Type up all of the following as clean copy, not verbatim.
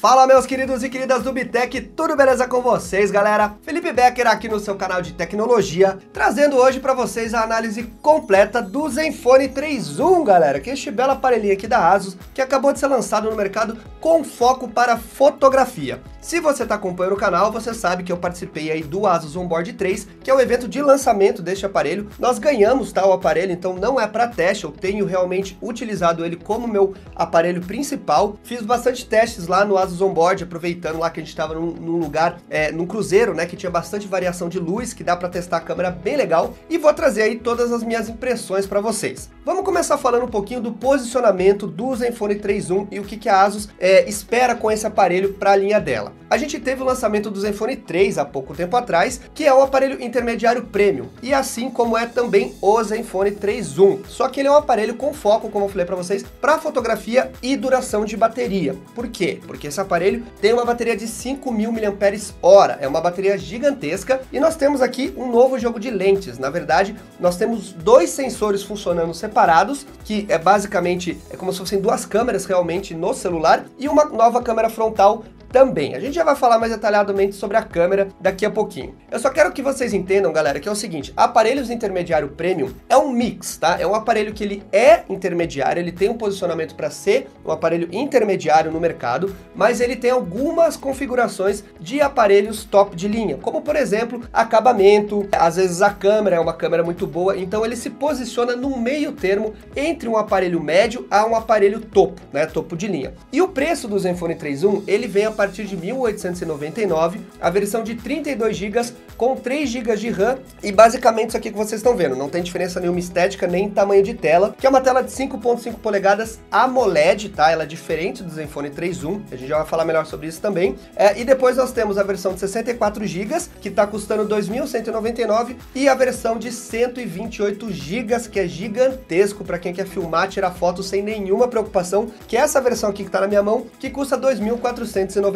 Fala, meus queridos e queridas do Bitec, tudo beleza com vocês, galera? Felipe Becker aqui no seu canal de tecnologia, trazendo hoje para vocês a análise completa do Zenfone 3.1, galera, que é este belo aparelhinho aqui da ASUS, que acabou de ser lançado no mercado com foco para fotografia. Se você está acompanhando o canal, você sabe que eu participei aí do ASUS Onboard 3, que é o evento de lançamento deste aparelho. Nós ganhamos, tá, o aparelho, então não é para teste, eu tenho realmente utilizado ele como meu aparelho principal. Fiz bastante testes lá no ASUS Onboard, aproveitando lá que a gente estava num lugar, num cruzeiro, né, que tinha bastante variação de luz, que dá para testar a câmera bem legal, e vou trazer aí todas as minhas impressões para vocês. Vamos começar falando um pouquinho do posicionamento do Zenfone 3.1 e o que a ASUS espera com esse aparelho para a linha dela. A gente teve o lançamento do Zenfone 3 há pouco tempo atrás, que é o aparelho intermediário premium, e assim como é também o Zenfone 3.1, só que ele é um aparelho com foco, como eu falei para vocês, para fotografia e duração de bateria. Por quê? Porque esse aparelho tem uma bateria de 5.000 mAh, é uma bateria gigantesca, e nós temos aqui um novo jogo de lentes. Na verdade, nós temos dois sensores funcionando separados, que basicamente como se fossem duas câmeras realmente no celular, e uma nova câmera frontal também. A gente já vai falar mais detalhadamente sobre a câmera daqui a pouquinho. Eu só quero que vocês entendam, galera, que é o seguinte: aparelhos intermediário premium é um mix, tá? É um aparelho que ele é intermediário, ele tem um posicionamento para ser um aparelho intermediário no mercado, mas ele tem algumas configurações de aparelhos top de linha, como por exemplo, acabamento, às vezes a câmera é uma câmera muito boa, então ele se posiciona no meio termo entre um aparelho médio a um aparelho topo, né? Topo de linha. E o preço do Zenfone 3.1, ele vem a partir de 1.899, a versão de 32 GB com 3 GB de RAM, e basicamente isso aqui que vocês estão vendo, não tem diferença nenhuma estética nem tamanho de tela, que é uma tela de 5.5 polegadas AMOLED, tá? Ela é diferente do Zenfone 3.1, a gente já vai falar melhor sobre isso também. E depois nós temos a versão de 64 GB, que está custando 2.199, e a versão de 128 GB, que é gigantesco para quem quer filmar, tirar foto sem nenhuma preocupação, que é essa versão aqui que está na minha mão, que custa R$ 2.499.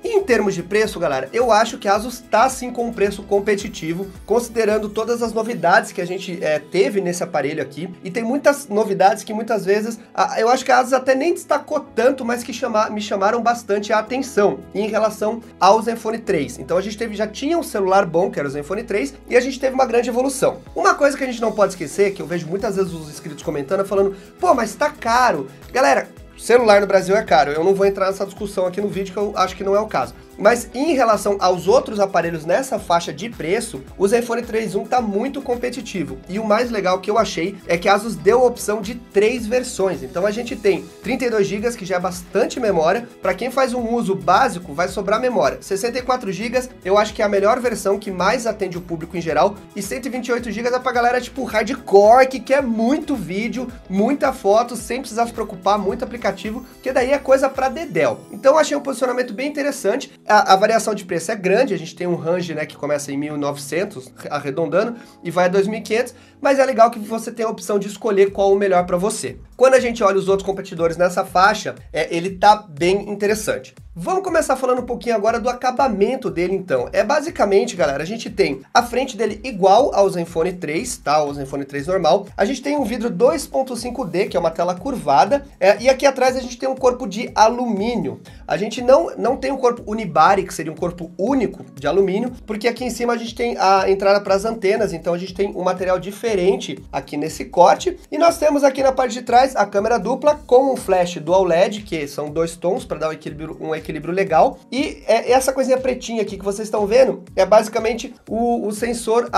E em termos de preço, galera, eu acho que a ASUS está sim com um preço competitivo, considerando todas as novidades que a gente teve nesse aparelho aqui, e tem muitas novidades que muitas vezes, eu acho que a ASUS até nem destacou tanto, mas que me chamaram bastante a atenção em relação ao Zenfone 3. Então a gente já tinha um celular bom, que era o Zenfone 3, e a gente teve uma grande evolução. Uma coisa que a gente não pode esquecer, que eu vejo muitas vezes os inscritos comentando, falando, pô, mas tá caro. Galera, celular no Brasil é caro, eu não vou entrar nessa discussão aqui no vídeo, que eu acho que não é o caso. Mas em relação aos outros aparelhos nessa faixa de preço, o Zenfone 3.1 está muito competitivo. E o mais legal que eu achei é que a ASUS deu a opção de 3 versões. Então a gente tem 32 GB, que já é bastante memória. Para quem faz um uso básico, vai sobrar memória. 64 GB, eu acho que é a melhor versão, que mais atende o público em geral. E 128 GB é pra galera tipo hardcore, que quer muito vídeo, muita foto, sem precisar se preocupar, muito aplicativo, que daí é coisa pra dedéu. Então eu achei um posicionamento bem interessante. A variação de preço é grande, a gente tem um range, né, que começa em 1.900, arredondando, e vai a 2.500, mas é legal que você tem a opção de escolher qual o melhor para você. Quando a gente olha os outros competidores nessa faixa, ele tá bem interessante. Vamos começar falando um pouquinho agora do acabamento dele, então. Basicamente, galera, a gente tem a frente dele igual ao Zenfone 3, tá? O Zenfone 3 normal. A gente tem um vidro 2.5D, que é uma tela curvada, e aqui atrás a gente tem um corpo de alumínio. A gente não tem um corpo unibody, que seria um corpo único de alumínio, porque aqui em cima a gente tem a entrada para as antenas, então a gente tem um material diferente aqui nesse corte. E nós temos aqui na parte de trás a câmera dupla com um flash dual LED, que são 2 tons para dar um equilíbrio legal, e essa coisinha pretinha aqui que vocês estão vendo é basicamente o sensor,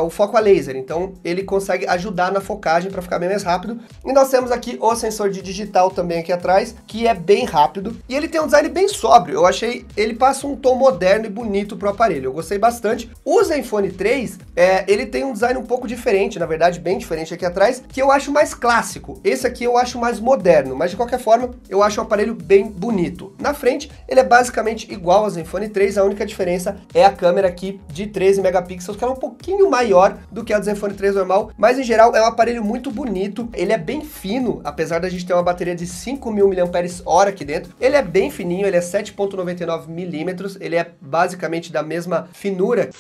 o foco a laser, então ele consegue ajudar na focagem para ficar bem mais rápido. E nós temos aqui o sensor de digital também aqui atrás, que é bem rápido, e ele tem um design bem sóbrio. Eu achei, ele passa um tom moderno e bonito pro aparelho, eu gostei bastante. O Zenfone 3, ele tem um design um pouco diferente, na verdade bem diferente aqui atrás, que eu acho mais clássico. Esse aqui eu acho mais moderno, mas de qualquer forma eu acho um aparelho bem bonito. Na frente ele é basicamente igual ao Zenfone 3, a única diferença é a câmera aqui de 13 megapixels, que é um pouquinho maior do que a do Zenfone 3 normal, mas em geral é um aparelho muito bonito, ele é bem fino, apesar da gente ter uma bateria de 5.000 mAh aqui dentro, ele é bem fininho, ele é 7.99 milímetros, ele é basicamente da mesma finura.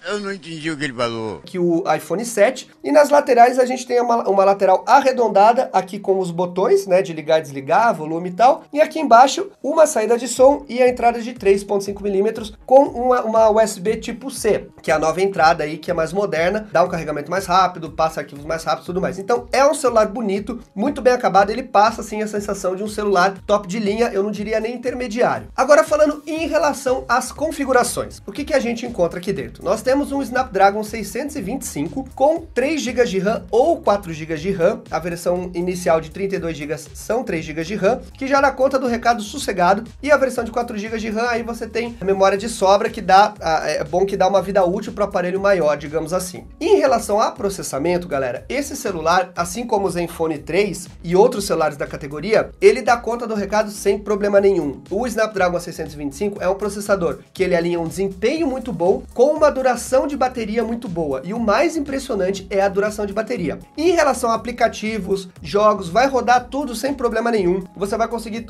Eu não entendi o que ele falou. Que o iPhone 7, e nas laterais a gente tem uma lateral arredondada arredondada aqui com os botões, né, de ligar e desligar, volume e tal, e aqui embaixo uma saída de som e a entrada de 3.5mm com uma USB tipo C, que é a nova entrada aí, que é mais moderna, dá um carregamento mais rápido, passa arquivos mais rápido e tudo mais. Então é um celular bonito, muito bem acabado, ele passa assim a sensação de um celular top de linha, eu não diria nem intermediário. Agora falando em relação às configurações, o que a gente encontra aqui dentro? Nós temos um Snapdragon 625 com 3 GB de RAM ou 4 GB de RAM, a versão inicial de 32 GB são 3 GB de RAM, que já dá conta do recado sossegado, e a versão de 4 GB de RAM aí você tem a memória de sobra que dá, é bom que dá uma vida útil para o aparelho maior, digamos assim. Em relação a processamento, galera, esse celular, assim como o Zenfone 3 e outros celulares da categoria, ele dá conta do recado sem problema nenhum. O Snapdragon 625 é um processador que ele alinha um desempenho muito bom com uma duração de bateria muito boa, e o mais impressionante é a duração de bateria. Em relação a aplicativos, jogos, vai rodar tudo sem problema nenhum. Você vai conseguir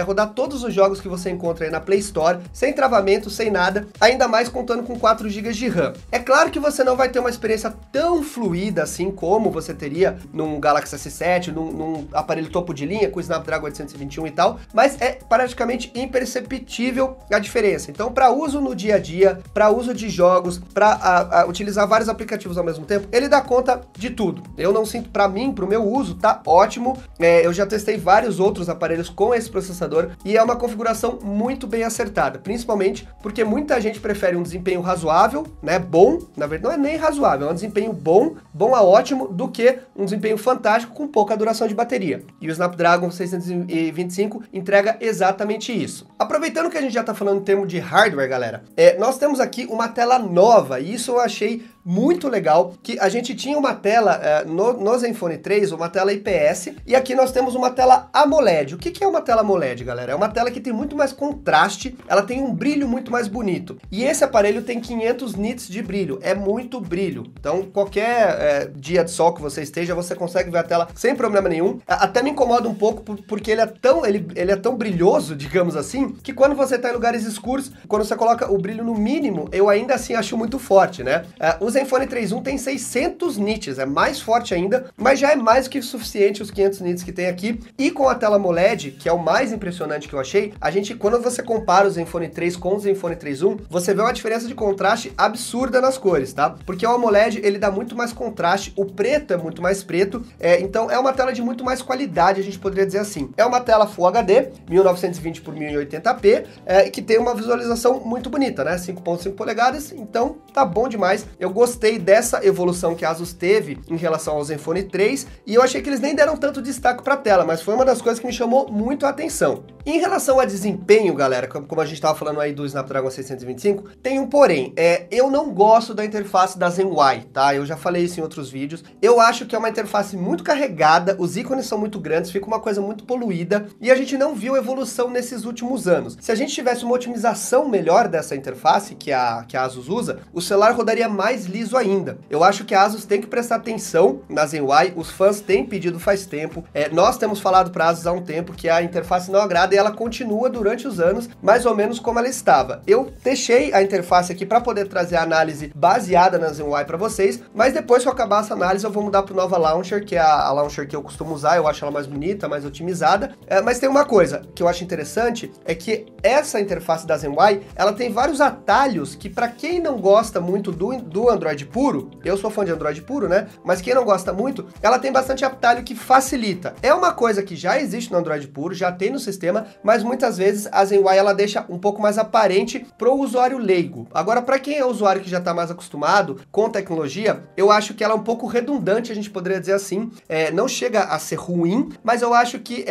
rodar todos os jogos que você encontra aí na Play Store, sem travamento, sem nada, ainda mais contando com 4 GB de RAM. É claro que você não vai ter uma experiência tão fluida assim como você teria num Galaxy S7, num aparelho topo de linha com o Snapdragon 821 e tal, mas é praticamente imperceptível a diferença. Então, para uso no dia a dia, para uso de jogos, para utilizar vários aplicativos ao mesmo tempo, ele dá conta de tudo. Eu não sinto, para mim, para o meu uso, tá ótimo. Eu já testei vários outros aparelhos com esse processador e é uma configuração muito bem acertada, principalmente porque muita gente prefere um desempenho razoável, né, bom, na verdade não é nem razoável, é um desempenho bom a ótimo, do que um desempenho fantástico com pouca duração de bateria. E o Snapdragon 625 entrega exatamente isso. Aproveitando que a gente já tá falando em termos de hardware, galera, nós temos aqui uma tela nova, e isso eu achei muito legal, que a gente tinha uma tela no Zenfone 3, uma tela IPS, e aqui nós temos uma tela AMOLED. O que é uma tela AMOLED, galera? É uma tela que tem muito mais contraste, ela tem um brilho muito mais bonito, e esse aparelho tem 500 nits de brilho, é muito brilho, então qualquer dia de sol que você esteja, você consegue ver a tela sem problema nenhum. Até me incomoda um pouco, porque ele é tão brilhoso, digamos assim, que quando você está em lugares escuros, quando você coloca o brilho no mínimo, eu ainda assim acho muito forte, né? O Zenfone 3.1 tem 600 nits, é mais forte ainda, mas já é mais que suficiente os 500 nits que tem aqui, e com a tela AMOLED, que é o mais impressionante que eu achei, quando você compara o Zenfone 3 com o Zenfone 3.1, você vê uma diferença de contraste absurda nas cores, tá? Porque o AMOLED, ele dá muito mais contraste, o preto é muito mais preto, então é uma tela de muito mais qualidade, a gente poderia dizer assim. É uma tela Full HD, 1920 por 1080p, que tem uma visualização muito bonita, né? 5.5 polegadas, então tá bom demais. Eu gostei dessa evolução que a Asus teve em relação ao Zenfone 3, e eu achei que eles nem deram tanto destaque para a tela, mas foi uma das coisas que me chamou muito a atenção. Em relação a desempenho, galera, como a gente estava falando aí do Snapdragon 625, tem um porém. Eu não gosto da interface da ZenUI, tá? Eu já falei isso em outros vídeos. Eu acho que é uma interface muito carregada, os ícones são muito grandes, fica uma coisa muito poluída, e a gente não viu evolução nesses últimos anos. Se a gente tivesse uma otimização melhor dessa interface que a Asus usa, o celular rodaria mais liso ainda. Eu acho que a Asus tem que prestar atenção na ZenUI, os fãs têm pedido faz tempo, nós temos falado para a Asus há um tempo que a interface não agrada, e ela continua durante os anos, mais ou menos como ela estava. Eu deixei a interface aqui para poder trazer a análise baseada na ZenUI para vocês, mas depois que eu acabar essa análise, eu vou mudar para o Nova Launcher, que é a Launcher que eu costumo usar, eu acho ela mais bonita, mais otimizada, mas tem uma coisa que eu acho interessante, é que essa interface da ZenUI, ela tem vários atalhos que, para quem não gosta muito do Android puro, eu sou fã de Android puro, né, mas quem não gosta muito, ela tem bastante atalho que facilita. É uma coisa que já existe no Android puro, já tem no sistema, mas muitas vezes a ZenUI ela deixa um pouco mais aparente pro usuário leigo. Agora, para quem é usuário que já está mais acostumado com tecnologia, eu acho que ela é um pouco redundante, a gente poderia dizer assim. Não chega a ser ruim, mas eu acho que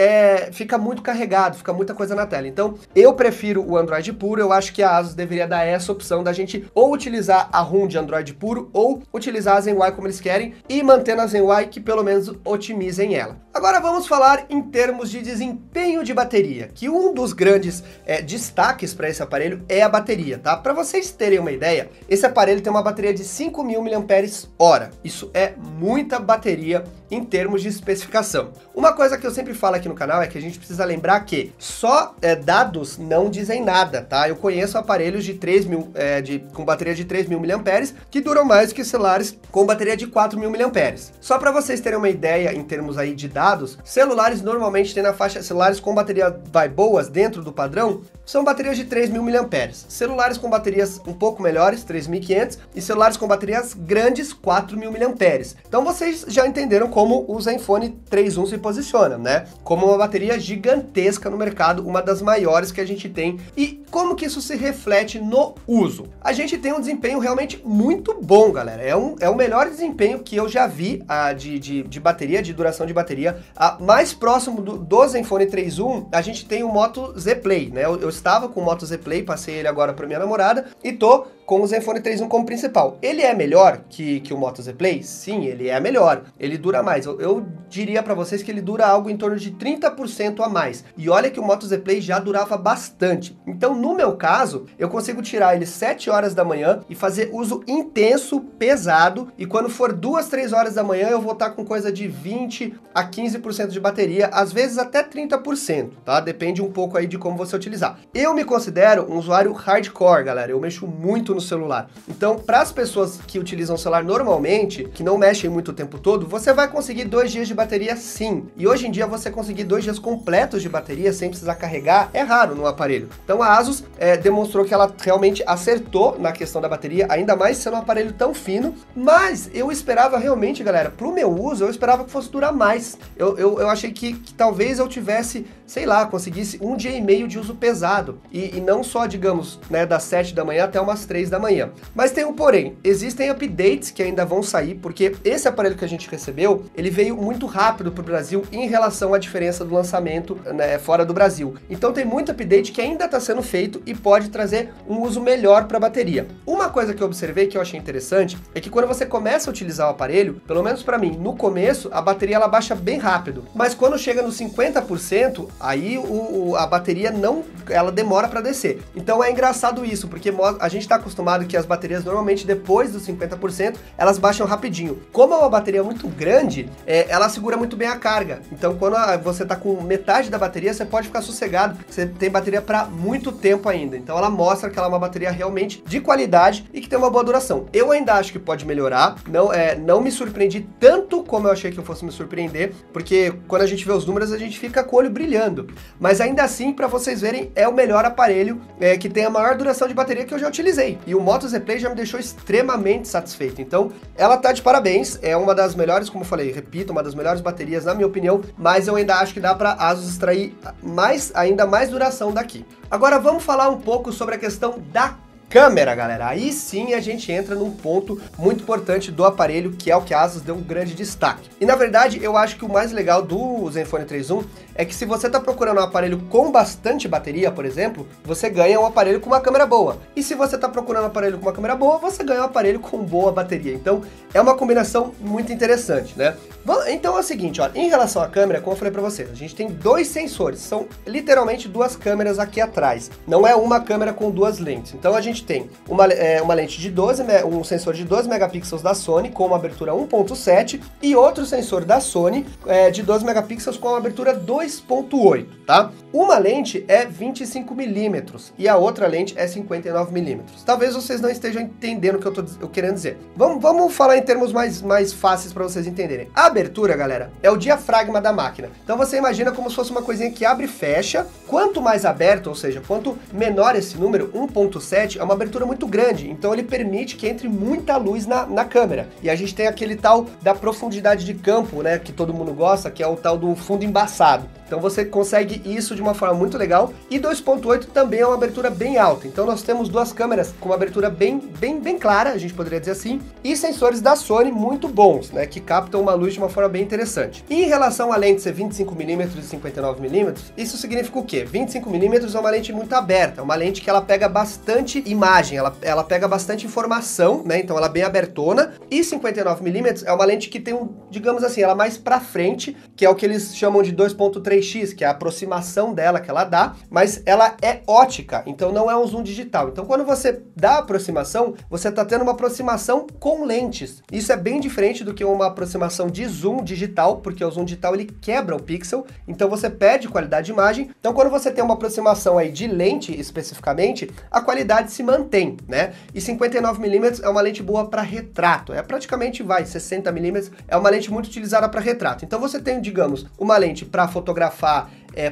fica muito carregado, fica muita coisa na tela. Então, eu prefiro o Android puro, eu acho que a Asus deveria dar essa opção da gente ou utilizar a ROM de Android puro, ou utilizar a ZenUI como eles querem, e mantendo a ZenUI que pelo menos otimizem ela. Agora vamos falar em termos de desempenho de bateria, que um dos grandes destaques para esse aparelho é a bateria, tá? Para vocês terem uma ideia, esse aparelho tem uma bateria de 5.000 mAh. Isso é muita bateria em termos de especificação. Uma coisa que eu sempre falo aqui no canal é que a gente precisa lembrar que só dados não dizem nada, tá? Eu conheço aparelhos de 3.000, com bateria de 3.000 mAh que duram mais que celulares com bateria de 4.000 mAh. Só para vocês terem uma ideia em termos aí de dados, celulares normalmente têm na faixa, celulares com bateria boas dentro do padrão, são baterias de 3.000 mAh. Celulares com baterias um pouco melhores, 3.500, e celulares com baterias grandes, 4.000 mAh. Então vocês já entenderam como o Zenfone 3.1 se posiciona, né? Como uma bateria gigantesca no mercado, uma das maiores que a gente tem. E como que isso se reflete no uso? A gente tem um desempenho realmente muito bom, galera. É o melhor desempenho que eu já vi de bateria, de duração de bateria. Mais próximo do Zenfone 3.1, a gente tem o Moto Z Play, né? Eu estava com o Moto Z Play, passei ele agora para minha namorada e tô com o Zenfone 3.1 como principal. Ele é melhor que o Moto Z Play? Sim, ele é melhor. Ele dura mais. Eu diria para vocês que ele dura algo em torno de 30% a mais. E olha que o Moto Z Play já durava bastante. Então, no meu caso, eu consigo tirar ele 7 horas da manhã e fazer uso intenso, pesado, e quando for 2, 3 horas da manhã, eu vou estar com coisa de 20 a 15% de bateria, às vezes até 30%, tá? Depende um pouco aí de como você utilizar. Eu me considero um usuário hardcore, galera. Eu mexo muito no celular. Então, para as pessoas que utilizam o celular normalmente, que não mexem muito o tempo todo, você vai conseguir 2 dias de bateria sim. E hoje em dia você conseguir 2 dias completos de bateria sem precisar carregar é raro no aparelho. Então a Asus demonstrou que ela realmente acertou na questão da bateria, ainda mais sendo um aparelho tão fino, mas eu esperava realmente, galera, pro meu uso, eu esperava que fosse durar mais. Eu achei que talvez eu tivesse, sei lá, conseguisse 1 dia e meio de uso pesado, e não só, digamos, né, das 7 da manhã até umas 3 da manhã. Mas tem um porém, existem updates que ainda vão sair, porque esse aparelho que a gente recebeu, ele veio muito rápido pro Brasil em relação à diferença do lançamento, né, fora do Brasil. Então tem muito update que ainda está sendo feito e pode trazer um uso melhor para a bateria. Uma coisa que eu observei que eu achei interessante é que quando você começa a utilizar o aparelho, pelo menos para mim, no começo a bateria ela baixa bem rápido, mas quando chega nos 50%, aí a bateria ela demora para descer. Então é engraçado isso, porque a gente está acostumado que as baterias normalmente depois dos 50% elas baixam rapidinho. Como é uma bateria muito grande, ela segura muito bem a carga. Então quando você está com metade da bateria, você pode ficar sossegado, você tem bateria para muito tempo ainda. Então ela mostra que ela é uma bateria realmente de qualidade e que tem uma boa duração. Eu ainda acho que pode melhorar, não me surpreendi tanto como eu achei que eu fosse me surpreender, porque quando a gente vê os números a gente fica com o olho brilhando. Mas ainda assim, para vocês verem, é o melhor aparelho que tem a maior duração de bateria que eu já utilizei. E o Moto Z Play já me deixou extremamente satisfeito. Então ela tá de parabéns, é uma das melhores, como eu falei, repito, uma das melhores baterias na minha opinião, mas eu ainda acho que dá para Asus extrair ainda mais duração daqui. Agora vamos falar um pouco sobre a questão da câmera, galera. Aí sim a gente entra num ponto muito importante do aparelho, que é o que a Asus deu um grande destaque. E na verdade eu acho que o mais legal do Zenfone 3.1 é que se você está procurando um aparelho com bastante bateria, por exemplo, você ganha um aparelho com uma câmera boa. E se você está procurando um aparelho com uma câmera boa, você ganha um aparelho com boa bateria. Então é uma combinação muito interessante, né? Então é o seguinte, ó, em relação à câmera, como eu falei para vocês, a gente tem 2 sensores, são literalmente 2 câmeras aqui atrás. Não é uma câmera com 2 lentes. Então a gente tem uma lente de um sensor de 12 megapixels da Sony com uma abertura 1.7 e outro sensor da Sony de 12 megapixels com uma abertura 2.8, tá? Uma lente é 25 milímetros e a outra lente é 59 milímetros. Talvez vocês não estejam entendendo o que eu tô querendo dizer. Vamos falar em termos mais fáceis para vocês entenderem. A abertura, galera, é o diafragma da máquina. Então você imagina como se fosse uma coisinha que abre e fecha. Quanto mais aberto, ou seja, quanto menor esse número, 1.7, é uma abertura muito grande. Então ele permite que entre muita luz na câmera. E a gente tem aquele tal da profundidade de campo, né, que todo mundo gosta, que é o tal do fundo embaçado. Então você consegue isso de uma forma muito legal. E 2.8 também é uma abertura bem alta. Então nós temos 2 câmeras com uma abertura bem clara, a gente poderia dizer assim, e sensores da Sony muito bons, né, que captam uma luz de uma forma bem interessante. E em relação à lente ser 25mm e 59mm, isso significa o quê? 25mm é uma lente muito aberta, uma lente que ela pega bastante imagem, ela pega bastante informação, né, então ela é bem abertona, e 59mm é uma lente que tem digamos assim, ela mais pra frente, que é o que eles chamam de 2.3 2x, que é a aproximação dela que ela dá, mas ela é ótica, então não é um zoom digital. Então quando você dá a aproximação, você está tendo uma aproximação com lentes. Isso é bem diferente do que uma aproximação de zoom digital, porque o zoom digital ele quebra o pixel, então você perde qualidade de imagem. Então quando você tem uma aproximação aí de lente especificamente, a qualidade se mantém, né? E 59mm é uma lente boa para retrato, é praticamente 60mm, é uma lente muito utilizada para retrato. Então você tem, digamos, uma lente para fotografar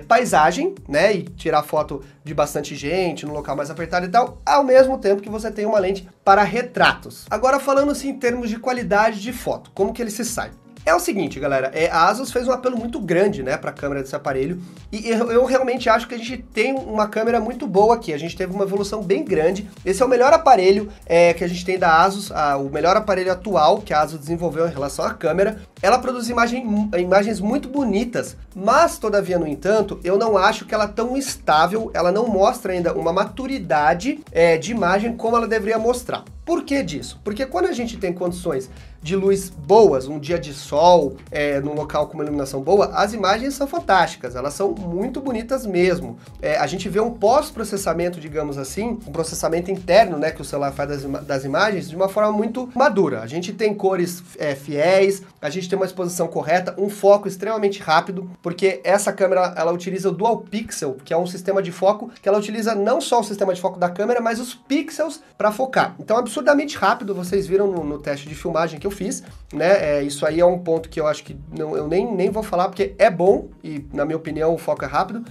paisagem, né, e tirar foto de bastante gente, num local mais apertado e tal, ao mesmo tempo que você tem uma lente para retratos. Agora falando assim em termos de qualidade de foto, como que ele se sai? É o seguinte, galera, a Asus fez um apelo muito grande, né, para a câmera desse aparelho, e eu realmente acho que a gente tem uma câmera muito boa aqui, a gente teve uma evolução bem grande. Esse é o melhor aparelho que a gente tem da Asus, o melhor aparelho atual que a Asus desenvolveu em relação à câmera. Ela produz imagens muito bonitas, mas, todavia, no entanto, eu não acho que ela é tão estável, ela não mostra ainda uma maturidade de imagem como ela deveria mostrar. Por que disso? Porque quando a gente tem condições de luz boas, um dia de sol, num local com uma iluminação boa, as imagens são fantásticas, elas são muito bonitas mesmo. A gente vê um pós-processamento, digamos assim, um processamento interno, né, que o celular faz das imagens de uma forma muito madura. A gente tem cores fiéis, a gente tem uma exposição correta, um foco extremamente rápido, porque essa câmera, ela utiliza o Dual Pixel, que é um sistema de foco, que ela utiliza não só o sistema de foco da câmera, mas os pixels para focar. Então, absurdamente rápido, vocês viram no teste de filmagem que eu fiz, né? Isso aí é um ponto que eu acho que eu nem vou falar, porque é bom, e na minha opinião o foco é rápido.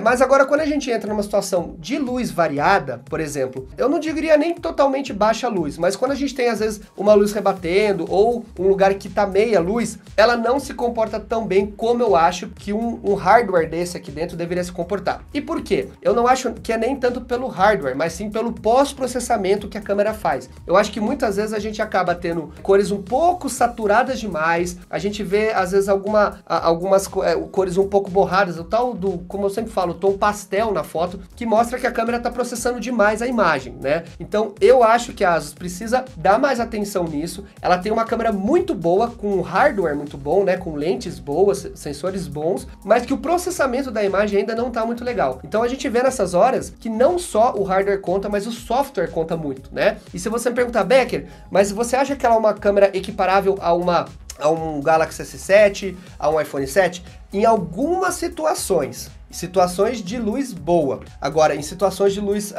Mas agora, quando a gente entra numa situação de luz variada, por exemplo, eu não diria nem totalmente baixa luz, mas quando a gente tem, às vezes, uma luz rebatendo, ou um lugar que tá meia luz, ela não se comporta tão bem como eu acho que um hardware desse aqui dentro deveria se comportar. E por quê? Eu não acho que é nem tanto pelo hardware, mas sim pelo pós-processamento que a câmera faz. Eu acho que muitas vezes a gente acaba tendo cores um pouco saturadas demais, a gente vê, às vezes, algumas cores um pouco borradas, o tal do, como eu sempre falo, tom pastel na foto, que mostra que a câmera está processando demais a imagem, né? Então, eu acho que a Asus precisa dar mais atenção nisso. Ela tem uma câmera muito boa, com hardware muito bom, né? Com lentes boas, sensores bons, mas que o processamento da imagem ainda não está muito legal. Então, a gente vê nessas horas que não só o hardware conta, mas o software conta muito, né? E se você me perguntar, Becker, mas você acha que ela é uma câmera equiparável a um Galaxy S7, a um iPhone 7? Em algumas situações de luz boa. Agora, em situações de luz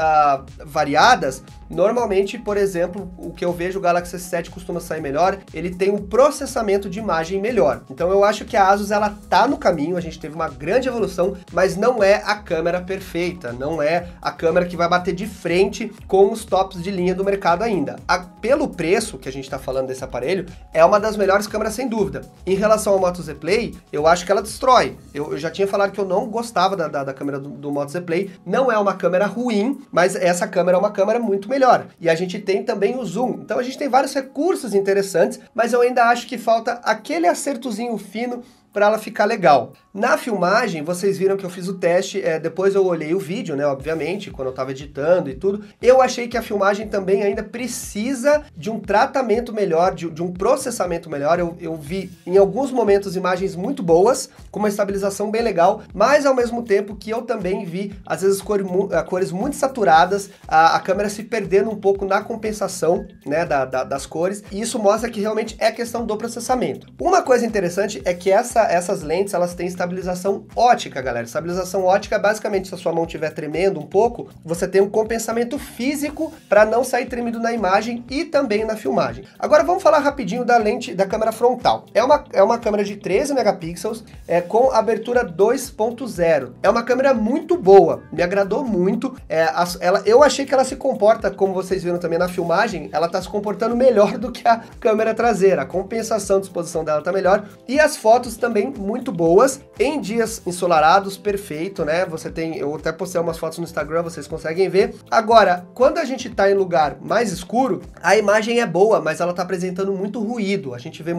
variadas, normalmente, por exemplo, o que eu vejo, o Galaxy S7 costuma sair melhor, ele tem um processamento de imagem melhor. Então eu acho que a Asus, ela tá no caminho, a gente teve uma grande evolução, mas não é a câmera perfeita, não é a câmera que vai bater de frente com os tops de linha do mercado ainda. Pelo preço que a gente tá falando desse aparelho, é uma das melhores câmeras sem dúvida. Em relação ao Moto Z Play, eu acho que ela destrói. Eu já tinha falado que eu não gostava da câmera do Moto Z Play, não é uma câmera ruim, mas essa câmera é uma câmera muito melhor. E a gente tem também o zoom, então a gente tem vários recursos interessantes, mas eu ainda acho que falta aquele acertozinho fino para ela ficar legal. Na filmagem, vocês viram que eu fiz o teste, depois eu olhei o vídeo, né, obviamente, quando eu estava editando e tudo, eu achei que a filmagem também ainda precisa de um tratamento melhor, de um processamento melhor. Eu vi em alguns momentos imagens muito boas, com uma estabilização bem legal, mas ao mesmo tempo que eu também vi, às vezes, cores muito saturadas, a câmera se perdendo um pouco na compensação, né, das cores, e isso mostra que realmente é questão do processamento. Uma coisa interessante é que essas lentes, elas têm estabilização ótica, galera. Estabilização ótica é basicamente, se a sua mão estiver tremendo um pouco, você tem um compensamento físico para não sair tremido na imagem e também na filmagem. Agora vamos falar rapidinho da lente da câmera frontal. É uma câmera de 13 megapixels, com abertura 2.0. É uma câmera muito boa, me agradou muito. Eu achei que ela se comporta, como vocês viram também na filmagem, ela está se comportando melhor do que a câmera traseira. A compensação de exposição dela está melhor e as fotos também muito boas, em dias ensolarados, perfeito, né? Eu até postei umas fotos no Instagram, vocês conseguem ver. Agora, quando a gente tá em lugar mais escuro, a imagem é boa, mas ela tá apresentando muito ruído. A gente vê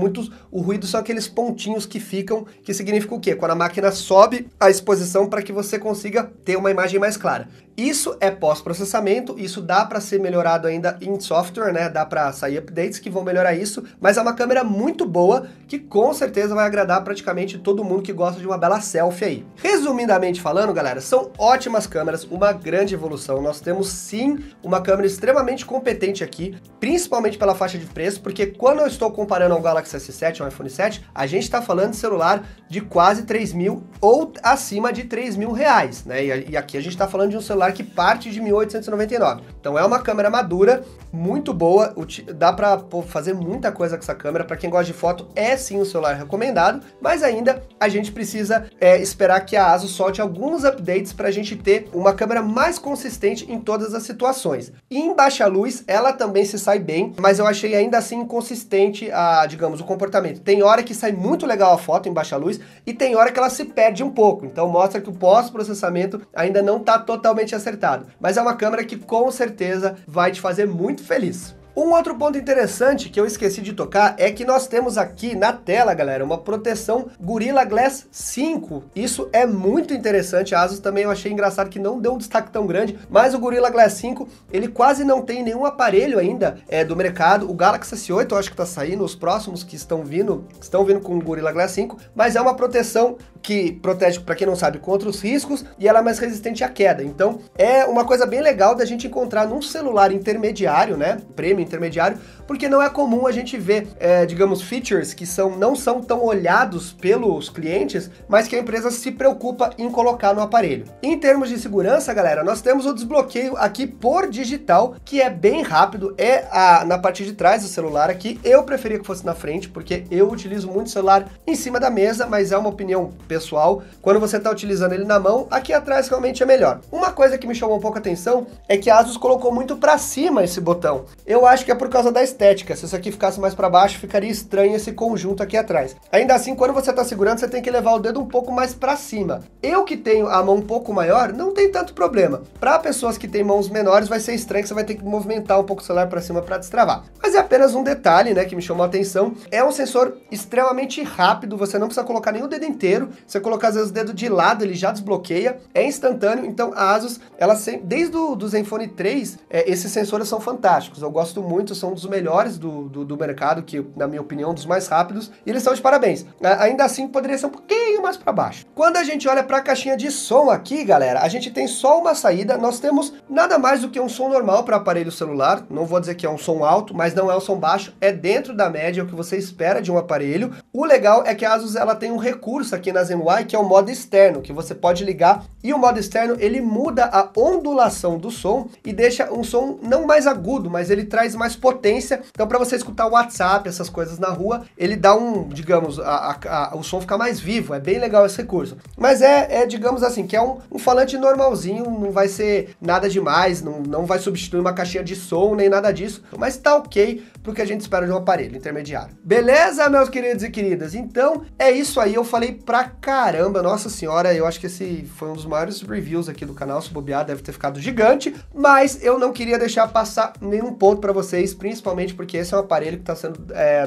o ruído são aqueles pontinhos que ficam, que significa o quê? Quando a máquina sobe a exposição para que você consiga ter uma imagem mais clara. Isso é pós-processamento, isso dá para ser melhorado ainda em software, né? Dá para sair updates que vão melhorar isso, mas é uma câmera muito boa, que com certeza vai agradar praticamente todo mundo que gosta de uma bela selfie aí. Resumidamente falando, galera, são ótimas câmeras, uma grande evolução. Nós temos sim uma câmera extremamente competente aqui, principalmente pela faixa de preço, porque quando eu estou comparando ao Galaxy S7, ao iPhone 7, a gente está falando de celular de quase 3 mil ou acima de 3 mil reais, né? E aqui a gente está falando de um celular que parte de 1.899. Então é uma câmera madura, muito boa, dá para fazer muita coisa com essa câmera. Para quem gosta de foto, é sim um celular recomendado, mas ainda a gente precisa esperar que a ASUS solte alguns updates para a gente ter uma câmera mais consistente em todas as situações. E em baixa luz, ela também se sai bem, mas eu achei ainda assim inconsistente, digamos, o comportamento. Tem hora que sai muito legal a foto em baixa luz e tem hora que ela se perde um pouco, então mostra que o pós-processamento ainda não está totalmente acertado. Mas é uma câmera que com certeza vai te fazer muito feliz. Um outro ponto interessante que eu esqueci de tocar é que nós temos aqui na tela, galera, uma proteção Gorilla Glass 5. Isso é muito interessante. A ASUS também eu achei engraçado que não deu um destaque tão grande, mas o Gorilla Glass 5, ele quase não tem nenhum aparelho ainda do mercado. O Galaxy S8 eu acho que tá saindo, os próximos que estão vindo com o Gorilla Glass 5, mas é uma proteção que protege, para quem não sabe, contra os riscos e ela é mais resistente à queda. Então é uma coisa bem legal da gente encontrar num celular intermediário, né, premium intermediário, porque não é comum a gente ver, digamos, features que não são tão olhados pelos clientes, mas que a empresa se preocupa em colocar no aparelho. Em termos de segurança, galera, nós temos o desbloqueio aqui por digital, que é bem rápido, na parte de trás do celular aqui. Eu preferia que fosse na frente, porque eu utilizo muito o celular em cima da mesa, mas é uma opinião pessoal. Quando você está utilizando ele na mão, aqui atrás realmente é melhor. Uma coisa que me chamou um pouco a atenção é que a ASUS colocou muito para cima esse botão. Eu acho que é por causa da estética. Se isso aqui ficasse mais para baixo, ficaria estranho esse conjunto aqui atrás. Ainda assim, quando você está segurando, você tem que levar o dedo um pouco mais para cima. Eu que tenho a mão um pouco maior, não tem tanto problema. Para pessoas que têm mãos menores, vai ser estranho que você vai ter que movimentar um pouco o celular para cima para destravar. Mas é apenas um detalhe, né, que me chamou a atenção. É um sensor extremamente rápido, você não precisa colocar nem o dedo inteiro. Você colocar às vezes o dedo de lado, ele já desbloqueia, é instantâneo. Então a ASUS, ela desde o Zenfone 3, esses sensores são fantásticos. Eu gosto muito, são um dos melhores do mercado, que na minha opinião, dos mais rápidos, e eles são de parabéns. Ainda assim, poderia ser um pouquinho mais para baixo. Quando a gente olha para a caixinha de som aqui, galera, a gente tem só uma saída, nós temos nada mais do que um som normal para aparelho celular. Não vou dizer que é um som alto, mas não é um som baixo, é dentro da média, é o que você espera de um aparelho. O legal é que a ASUS, ela tem um recurso aqui na ZenY, que é o modo externo, que você pode ligar, e o modo externo, ele muda a ondulação do som e deixa um som não mais agudo, mas ele traz mais potência. Então, para você escutar o WhatsApp, essas coisas na rua, ele dá digamos, o som fica mais vivo. É bem legal esse recurso. Mas digamos assim, que é um falante normalzinho, não vai ser nada demais, não vai substituir uma caixinha de som, nem nada disso, mas tá ok pro que a gente espera de um aparelho intermediário. Beleza, meus queridos e queridas? Então, é isso aí, eu falei pra caramba, nossa senhora, eu acho que esse foi um dos maiores reviews aqui do canal, se bobear, deve ter ficado gigante, mas eu não queria deixar passar nenhum ponto pra vocês, principalmente porque esse é um aparelho que tá sendo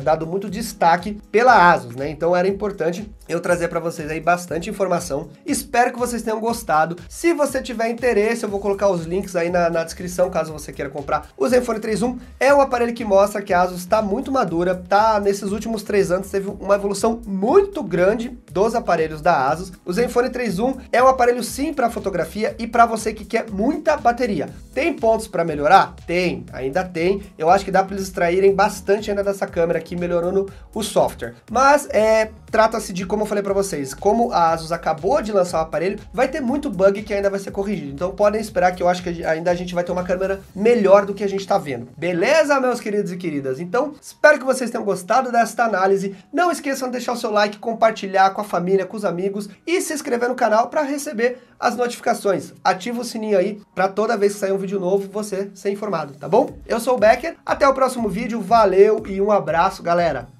dado muito destaque pela ASUS, né? Então era importante eu trazer pra vocês aí bastante informação. Espero que vocês tenham gostado. Se você tiver interesse, eu vou colocar os links aí na descrição, caso você queira comprar. O Zenfone 3.1 é um aparelho que mostra que a ASUS está muito madura, nesses últimos 3 anos teve uma evolução muito grande dos aparelhos da ASUS. O Zenfone 3.1 é um aparelho sim para fotografia e para você que quer muita bateria. Tem pontos para melhorar? Tem, ainda tem. Eu acho que dá para eles extraírem bastante ainda dessa câmera aqui, melhorando o software. Mas trata-se de, como eu falei para vocês, como a ASUS acabou de lançar o aparelho, vai ter muito bug que ainda vai ser corrigido. Então podem esperar que eu acho que ainda a gente vai ter uma câmera melhor do que a gente está vendo. Beleza, meus queridos e queridas? Então, espero que vocês tenham gostado desta análise. Não esqueçam de deixar o seu like, compartilhar com a família, com os amigos e se inscrever no canal para receber as notificações. Ativa o sininho aí para toda vez que sair um vídeo novo você ser informado, tá bom? Eu sou o Becker, até o próximo vídeo, valeu e um abraço, galera!